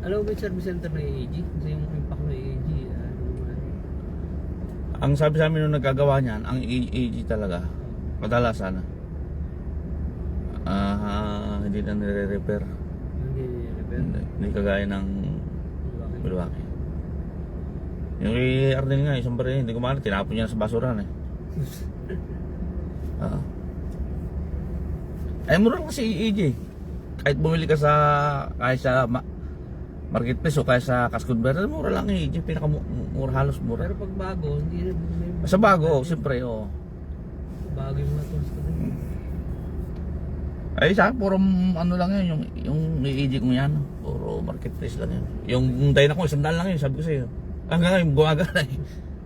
Alam mo ba yung service center ng AEG? Kasi yung impact ng AEG, Ang sabi sa amin nung nagkagawa niyan, ang AEG talaga, kadalasan, hindi na nire-repair. Hindi, Hindi kagaya ng Milwaukee. Yung i-Arden nga, isang baril, hindi ko maaari, tinapon niya sa basurahan eh. Ay, mura lang kasi AEG. Kahit bumili ka kahit sa marketplace o kahit sa cash converter, mura lang AEG, pinakamura, halos mura. Pero pag bago, hindi na. Sa bago, siyempre, oo. Bago yung mga tools ko rin. Ay, sa akin, puro ano lang yun, yung AEG ko yan, puro marketplace lang yun. Yung Dyna ko, 100 lang yun, sabi ko sa'yo. Hanggang ngayon, gumagana eh.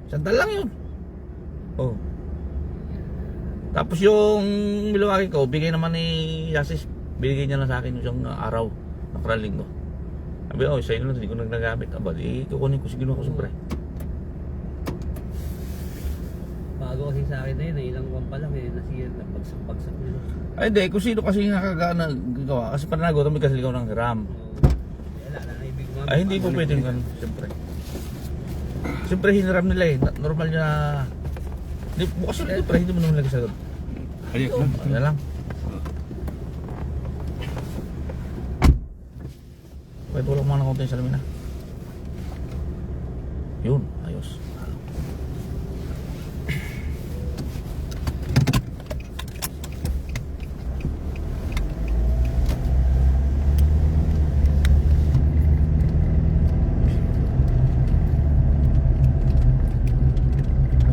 100 lang yun. Oh. Tapos yung Milwaukee ko, bigay naman ni Yasis, binigay niya lang sa akin yung isang araw, nakarang linggo. Sabi, sa'yo lang, hindi ko nagnagamit. Aba, di kukunin ko, siguro ko siyempre. Bago kasi sa akin na yun, ilang buwan pa lang eh, nasira na pagsak nila. Ay, hindi, kung sino kasi nakagana gagawa. Kasi pananagot, may kasi ligaw ng hiram. Wala na, ibig mo. Ay, hindi po pwedeng ganun, siyempre. Siyempre, hiniram nila eh. Normal niya. Bukas yun, siyempre, hindi mo naman lagi sagot. Ayan lang. Pwede tulong mo na konti sa lamin na. Yun, ayos.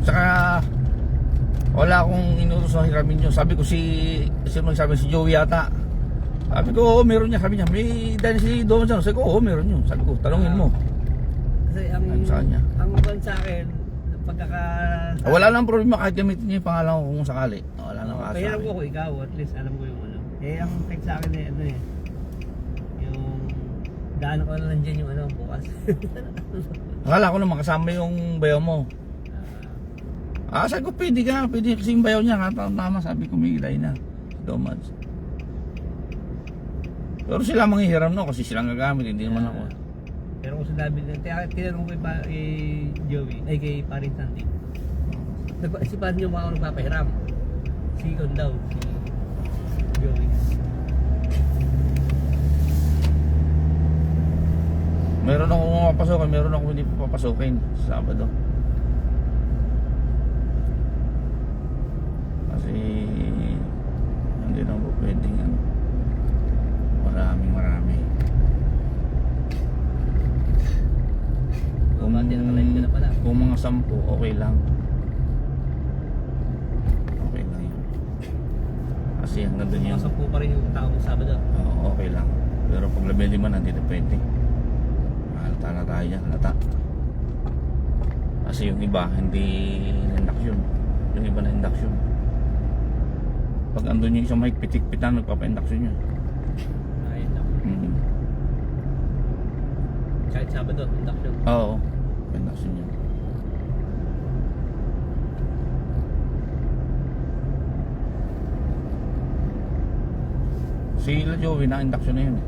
Saka wala akong inutos na hiramin yun. Sabi ko sabi si Joey yata. Sabi ko, meron niya. Sabi niya, may dahil si Doman dyan. Sabi ko, meron yun. Sabi ko, talungin mo. Kasi ang ban sa akin, pagkaka... Wala nang problema kahit gamitin niya yung pangalan ko kung sakali. Wala nang kaso. Kaya alam ko ikaw, at least alam ko yung ano. Ang text sa akin yung daan ko na nandiyan yung bukas. Akala ko naman kasama yung bayaw mo. Sabi ko, pwede kasi yung bayaw niya. Tama, sabi ko, may ilay na. Domads. Pero sila manghihiram no, kasi silang gagamit, hindi naman ako. Pero kung sinabi nila, tinanong ko kay Joey, ay kay Parin Santi. Si Parin yung mga nagpapahiram. Si Kon daw, si Joey. Meron akong mapapasokin, meron akong hindi papapasokin sa Sabado. Kasi hindi na po pwedeng marami. Kung mga 10, okay lang. Okay lang yun. Kasi hanggang doon yun. Mga 10 pa rin yung tao ng Sabado. Oo, okay lang. Pero pag label 5, hindi na pwede. Halata na tayo dyan, halata. Kasi yung iba, hindi na-induction. Yung iba na induction. Pag andun yung isang mahigpit-higpitan, nagpapa-induction yun. Ayun lang. Kahit Sabado, induction. Oo, induction yun. Sila Joey, na-induction na yun eh.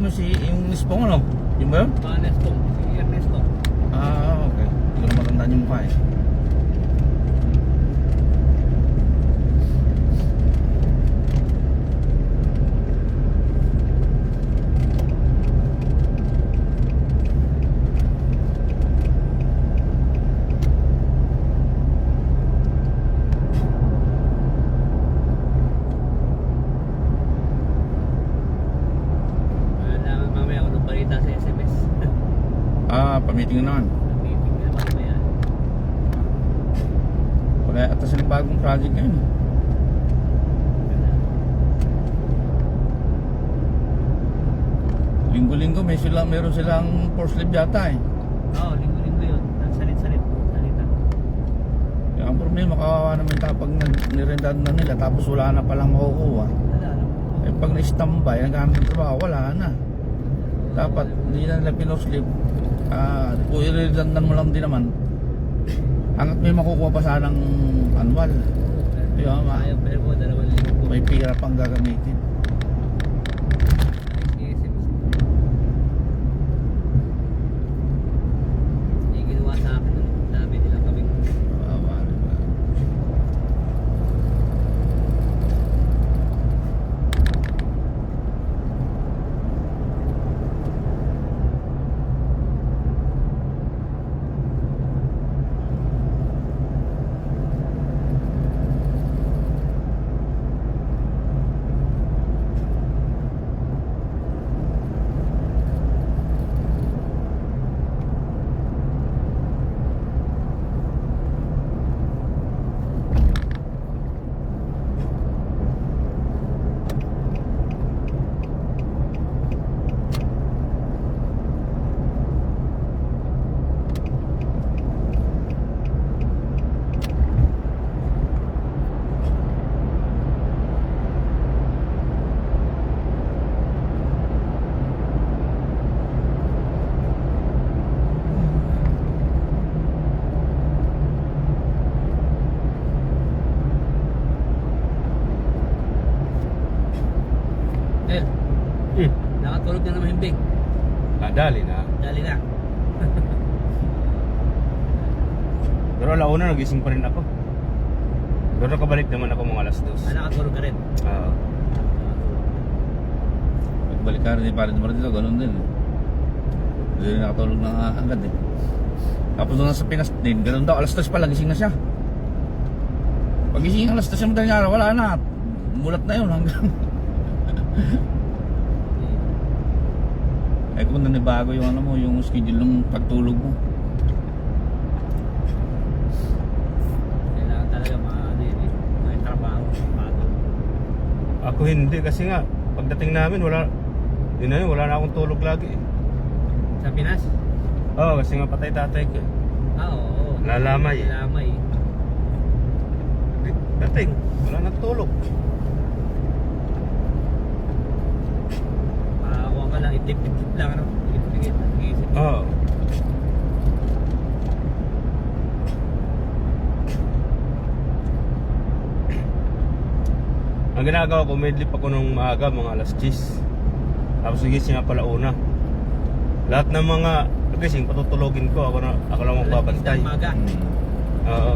ano si yung Lispong ano? Yung ba yun? Mga Ernesto. Si Ernesto. Ah, okay. Hindi ko na matandaan yung mukha eh. Mamaya ako nung balita sa SMS. Ah, pamiting na naman. Meeting na mamaya. Wala ata silang bagong project ngayon. Linggo-linggo meron silang force lift yata eh. Oo, linggo-linggo yun. Salit-salit. Salita. Kaya ang problema, kawawa naman kapag nirendahan na nila tapos wala na palang makukuha. Wala, ano? Eh pag na-standby, naghahanap ng trabaho, wala na. Dapat hindi na nila pinoslip. Kung i-redandan mo lang din naman, hanggat may makukuha pa sanang annual. Diba, Ayaw, pero po, 2 linggo. may pira pang gagamitin. Hindi ginawa sa akin. Sabi nila kaming Kawawa naman. nakatulog na naman himbing. Dali na. Dali na. Pero alauna nagising pa rin ako. Pero nakabalik naman ako mga alas 2. Nakatulog ka rin. Oo. Pagbalik ka rin, parin mo rin dito, ganun din. Hindi rin nakatulog na agad eh. Tapos doon sa Pinas din, ganun daw, alas 3 pa lang, gising na siya. Pag gising alas 3 yung madaling araw, wala na. Mulat na yun hanggang... Eh kung nanibago yung ano mo, yung schedule ng pagtulog mo. Kailangan talaga may trabaho. Ako hindi kasi nga pagdating namin wala na akong tulog lagi eh. Sa Pinas? Oo, kasi nga patay tatay ko eh. Oo. Lalamay eh. Lalamay. Dating, wala nang tulog. Makakuha ka lang, itip-tip lang, ano? Itip-tip, nag-iisip. Oo. Ang ginagawa ko, medlip ako nung maaga, mga alas 10. Tapos nagising nga pala una. Lahat ng mga nagising, patutulogin ko. Ako lang magbabantay. Maga. Oo.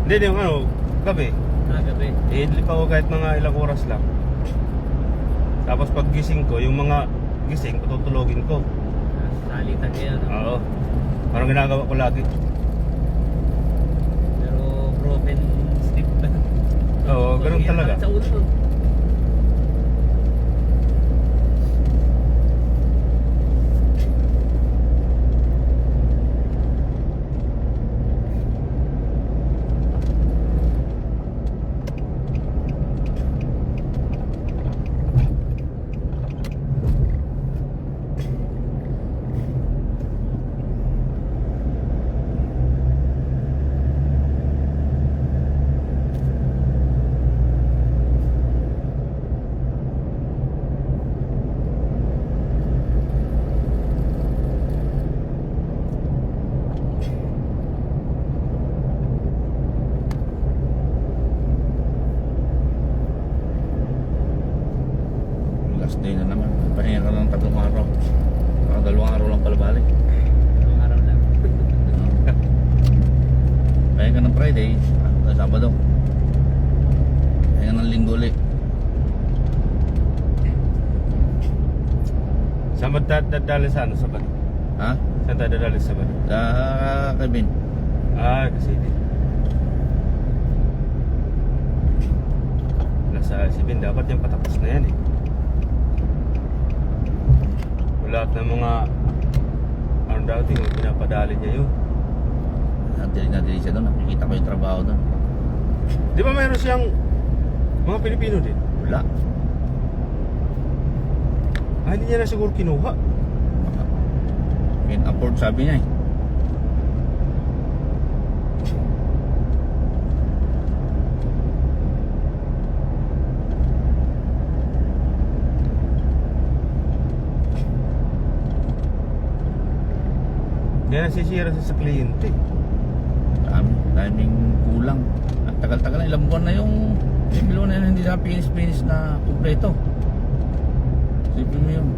Hindi, yung ano, gabi. Gabi. I-idlip ako kahit mga ilang oras lang. Tapos pag gising ko, yung mga gising, patutulogin ko. Salitan kayo, no? Oo. Parang ginagawa ko lagi. Pero broken stick ba? Oo, ganun talaga. Sa ulo. balik. Dalawang araw lang. Kaya ka ng Friday, Sabado. Kaya ka ng Linggo ulit. Saan ba dadali sa ano? Sabado? Ha? Saan tayo dadali sa Sabado? Sa Kevin. Kasi hindi. Nasa Sibin, dapat yung patapos na yan eh. Lahat ng mga ano dati, pinapadali niya yun. Nadili siya doon. Nakikita ko yung trabaho doon. Di ba mayroon siyang mga Pilipino din? Wala. Hindi niya na siguro kinuha. Can't afford, sabi niya eh. Hindi nasisira siya sa kliyente. Daming kulang. At tagal-tagal na, ilang buwan na yung bilo na yun, hindi na finish na kumpleto. Sipin mo yun.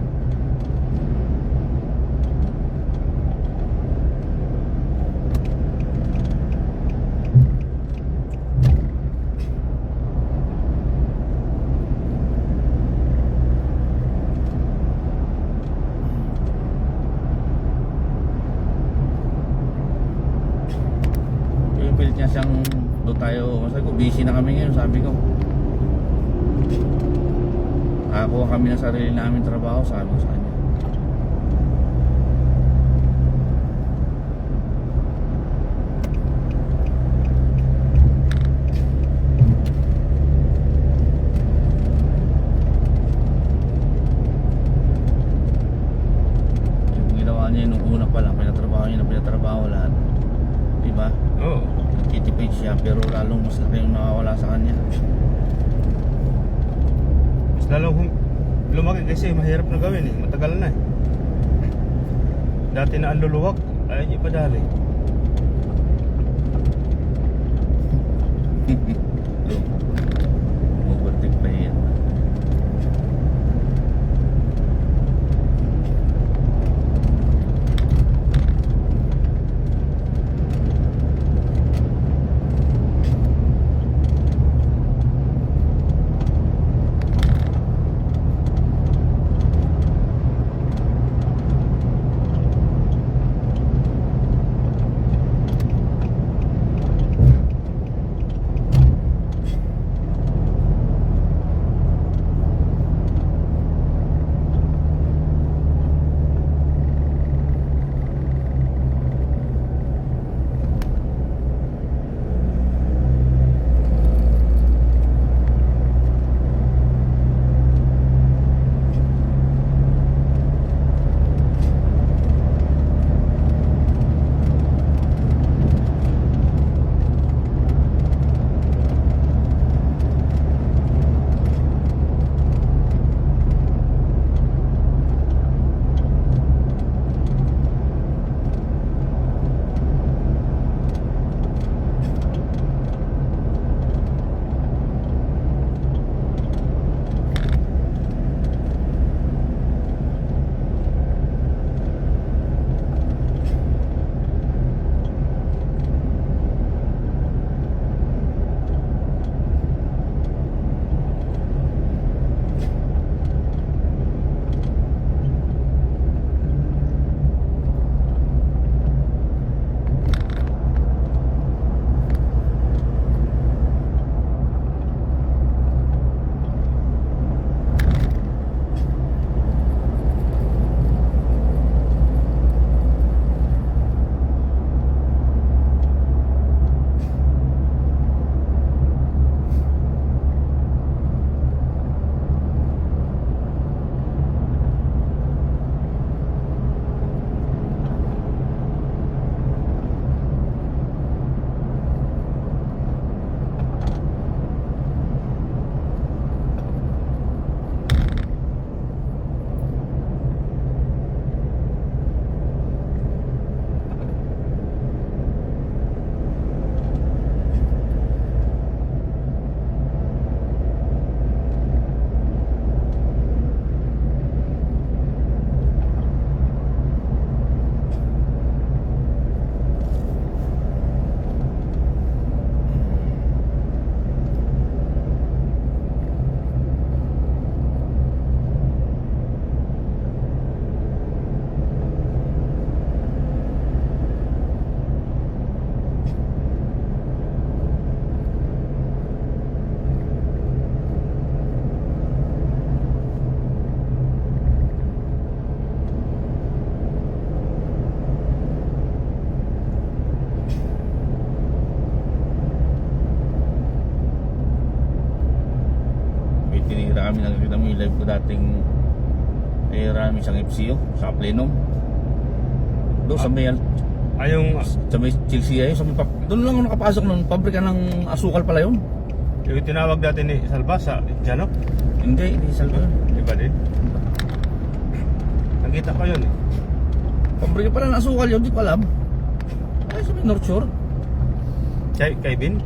Pilit niya siyang doon tayo, sabi ko busy na kami ngayon, sabi ko nakakuha kami ng sarili namin trabaho, sabi ko sa kanya. Yung ginawa niya nung una pa lang, pinatrabaho lahat, diba? Oo. Titipid siya pero lalong mas laki yung nakawala sa kanya. Mas lalong lumaki kasi mahirap na gawin eh. Matagal na eh. Dati na ang luluwag, ayaw niya ipadali. Overtake pa yan. mo yung live ko dating rami isang FCO sa Plenum. Doon sa may sa may Chelsea ayun, doon lang ako nakapasok nun, pabrika ng asukal pala yun. yung tinawag dati ni Salva sa Jano? Hindi salba yun. Iba din. Nakita ko yun eh. Pabrika pala ng asukal yun, di ko alam. Ay, sa may North Shore. Kay Bin?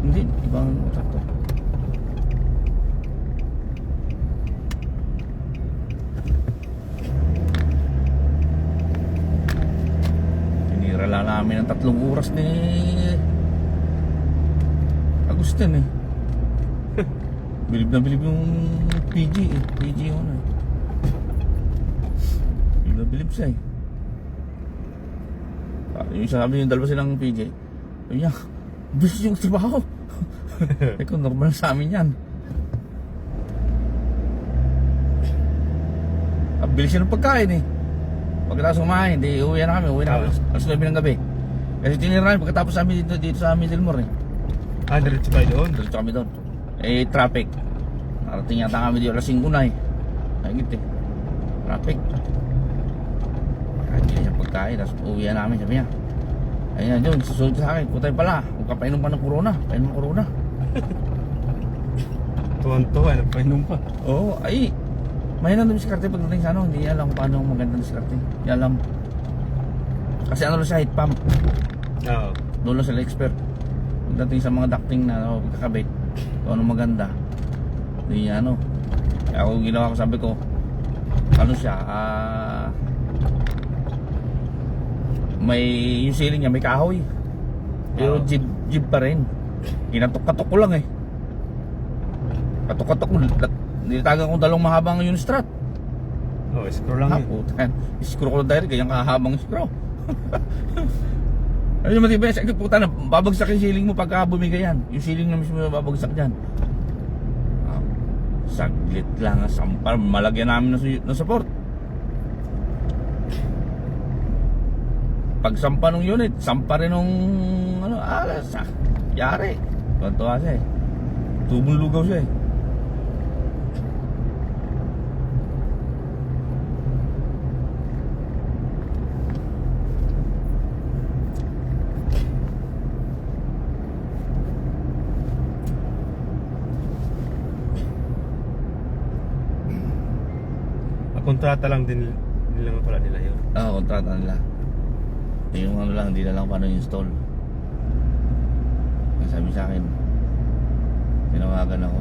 Hindi, ibang traktor. Tinira lang namin ng 3 oras ni Agustin eh. Bilib na bilib yung PG eh. PG yun eh. Bilib na bilib siya eh. Yung sabi yung dalawa silang PG. Sabi niya, bilis yung trabaho. Eh kung normal sa amin yan. Bilis yan ng pagkain eh. Pagkatapos kumain, di uwi na kami. Uwi na kami alas 9 ng gabi. Kasi tinira namin pagkatapos sa amin dito sa Middlemore eh. Diretso kayo doon? Diretso kami doon. Eh traffic. Narating yata kami dito alas 5 na eh. Nagit eh. Traffic. Kahit bilis yung pagkain. Tapos uwi na namin, sabi niya. Ayun na John, susunod sa akin. Putay pala. Huwag ka painom pa ng corona. Painom ng corona. Tuwan-tuwa, nagpainom pa. Oo, ay. Mahina na diskarte pagdating sa ano. Hindi niya alam kung paano maganda diskarte. Hindi alam. Kasi ano lang siya, heat pump. Oo. Doon lang sila expert. Pagdating sa mga ducting na pagkakabit, kung ano maganda. Hindi niya ano. Kaya ako ginawa ko, sabi ko, ano siya, may yung ceiling niya may kahoy pero jib pa rin. Kinatok-katok ko lang eh. Katok-katok ko, nilitagan ko 2 mahabang yung strat. Screw lang yun. Putan, screw ko lang direct, ganyan kahabang screw. Ano yung matibay, sa puta na babagsak yung ceiling mo pagka bumigay yan. Yung ceiling na mismo babagsak dyan. Saglit lang, sampar, malagyan namin ng support. Pag sampa nung unit, sampa rin nung ano, alas, yari. Tuwa siya eh. Tubong lugaw siya eh. Kontrata lang din nila pala nila yun. Kontrata nila. Yung ano lang, hindi na lang paano install. Sabi sa akin, tinawagan ako.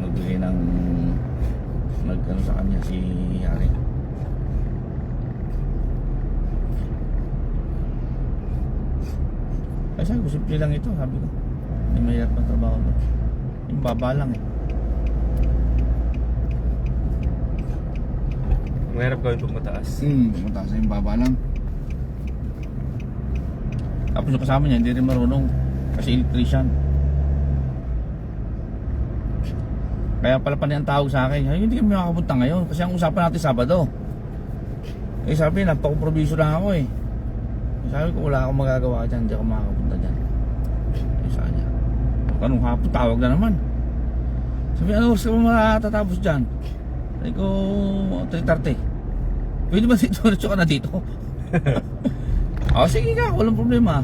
Nagbigay ng nagkano sa kanya si Yari. Ay sabi ko, simple lang ito, sabi ko. Hindi mahirap na trabaho ko. Yung baba lang eh. Mahirap gawin pag mataas. Mataas na yung baba lang. Tapos yung kasama niya, hindi rin marunong. Kasi electrician. Kaya pala pa niya ang tawag sa akin, ay hindi kami makakapunta ngayon. Kasi ang usapan natin Sabado. Eh sabi, nagpakompromiso lang ako eh. Sabi ko, wala akong magagawa dyan, hindi ako makakapunta dyan. Eh sa kanya, anong hapon, tawag na naman. Sabi, ano oras ka ba matatapos dyan? Sabi ko, 3:30. Pwede ba dito? Diretso ka na dito? Sige ka, walang problema.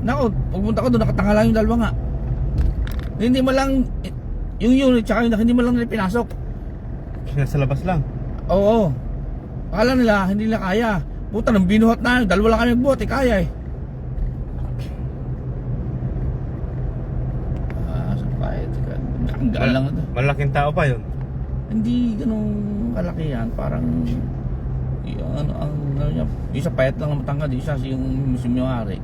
Nako, pagpunta ko doon, nakatanga lang yung 2 nga. Hindi mo lang, yung unit tsaka yung hindi mo lang nila pinasok. Nasa labas lang? Oo. Akala nila, hindi nila kaya. Puta, nang binuhat na yun, 2 lang kami nagbuhat, kaya eh. Ang gaan lang ito. Malaking tao pa yun? Hindi ganong kalaki yan, parang yung ano niya, isa payat lang na matangkad, isa yung misimyari.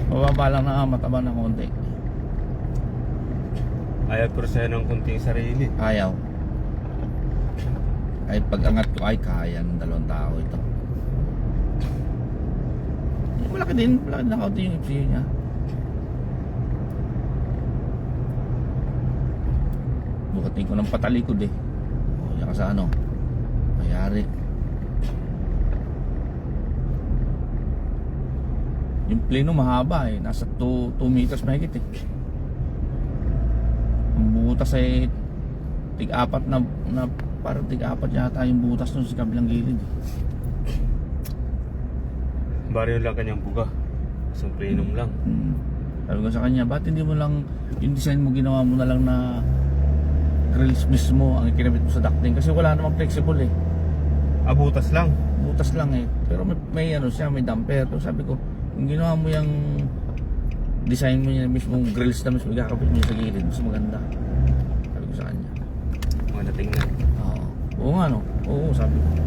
Mababa lang na mataba na konti. Ayaw pero sa'yo ng kunting sarili. Ayaw. Ay pag-angat ko, ay kaya ng 2 tao ito. Malaki din na kaunti yung FCU niya. Bukatin ko ng patalikod eh. Yan ka sa ano, mayari. Yung pleno mahaba eh, nasa 2 meters mahigit eh. Ang butas ay tig-apat na parang tig-apat yata yung butas nun sa kabilang gilid. Bari yun lang kanyang buga. Isang plenum lang. Sabi ko sa kanya, ba't hindi mo lang yung design mo, ginawa mo na lang na grills mismo ang ikinabit mo sa ducting? Kasi wala namang flexible eh. Butas lang. Butas lang eh. Pero may ano siya, may damper. So sabi ko, kung ginawa mo yung design mo niya mismo, grills na mismo, ikakabit mo sa gilid, mas maganda. Sabi ko sa kanya. Mga natingnan. Oo nga no. Oo, sabi ko.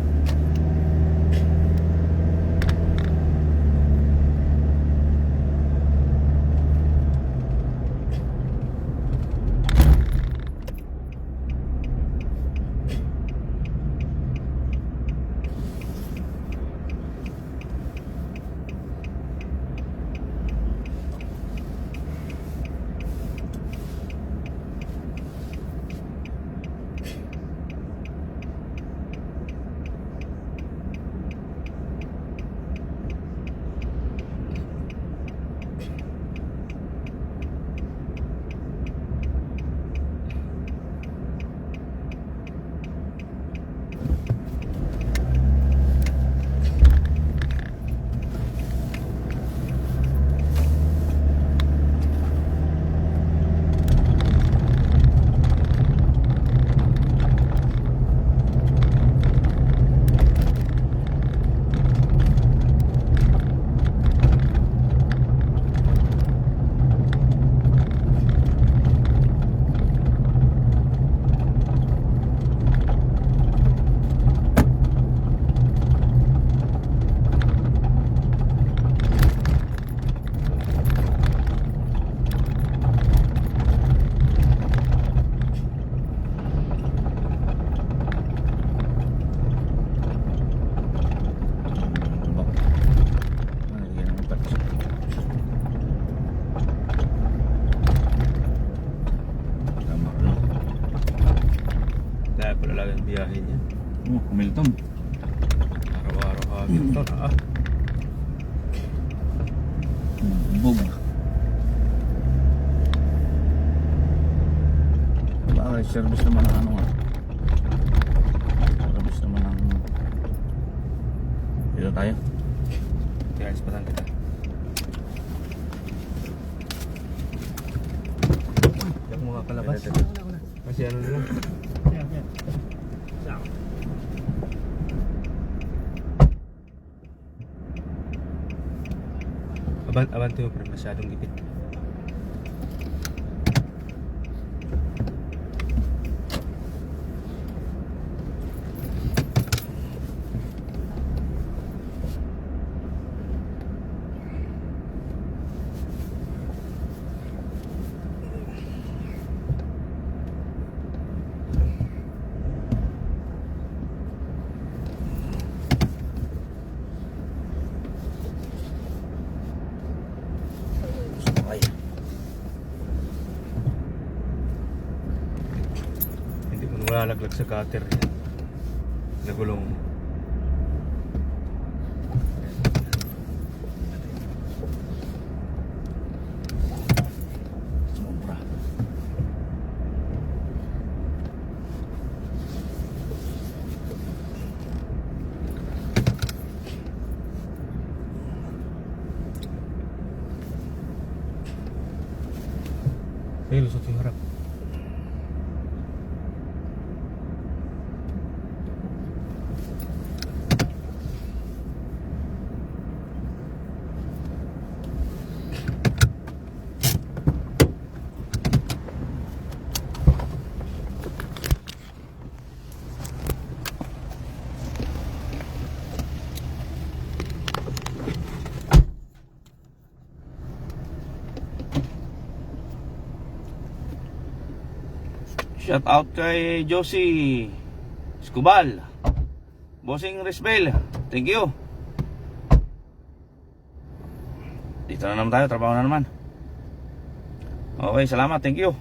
Dahil pala lang ang biyahe niya. Milton. Araw-araw Hamilton ah. Bug. Bakit service naman ang ano nga? Service naman ang... Dito tayo. Kaya ispatan kita. Yung mga kalabas. Kasi ano na lang. Abante mo pero masyadong gipit. Hindi mo malalaglag sa cutter yan. Nagulong mo. Sobra. Eh, lusot yung harap. Shout out kay Josie Escobal, Bossing Risbel, thank you. Dito na naman tayo, trabaho na naman. Okay, salamat, thank you.